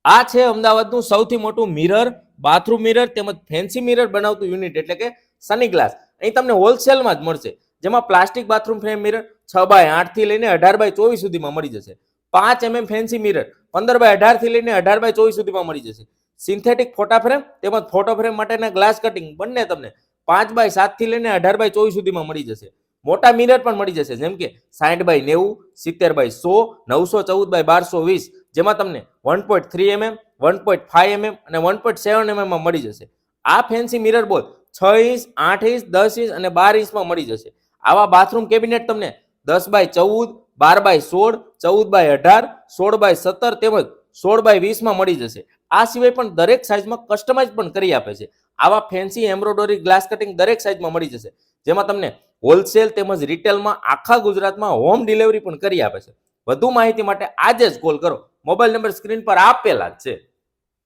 આ છે અમદાવાદનું સૌથી મોટું મિરર, બાથરૂમ મિરર તેમજ ફેન્સી મિરર બનાવતું યુનિટ એટલે કે સની ગ્લાસ. અહીં તમને હોલસેલમાં જ મળશે, જેમાં plastic bathroom frame mirror 6x8 થી લઈને 18x24 સુધીમાં મળી જશે. 5 mm ફેન્સી મિરર 15x18 થી લઈને 18x24 સુધીમાં મળી જશે. સિન્થેટિક ફોટા ફ્રેમ તેમજ ફોટો ફ્રેમ માટેના ગ્લાસ કટિંગ બંને તમને 5x7 થી લઈને 18x24 સુધીમાં મળી જશે. મોટા મિરર પણ મળી જશે, જેમ કે 60x90, 70x100, 914x1220, જેમાં તમને 1.3 mm, 1.5 mm અને 1.7 mm માં મળી જશે. આ ફેન્સી મિરર બોલ 6 ઇંચ, 8 ઇંચ, 10 ઇંચ અને 12 ઇંચમાં મળી જશે. આવા બાથરૂમ કેબિનેટ તમને 10x14, 12x16, 14x18, 16x17 તેમજ 16x20 માં મળી જશે. આ સિવાય પણ દરેક સાઇઝમાં કસ્ટમાઇઝ પણ કરી આપે છે. આવા ફેન્સી એમ્બ્રોઇડરી ગ્લાસ કટિંગ દરેક સાઇઝમાં મળી જશે, જેમાં તમને હોલસેલ તેમજ રિટેલમાં આખા ગુજરાતમાં હોમ ડિલિવરી પણ કરી આપે છે. વધુ માહિતી માટે આજે જ કોલ કરો. મોબાઈલ નંબર સ્ક્રીન પર આપેલા જ છે.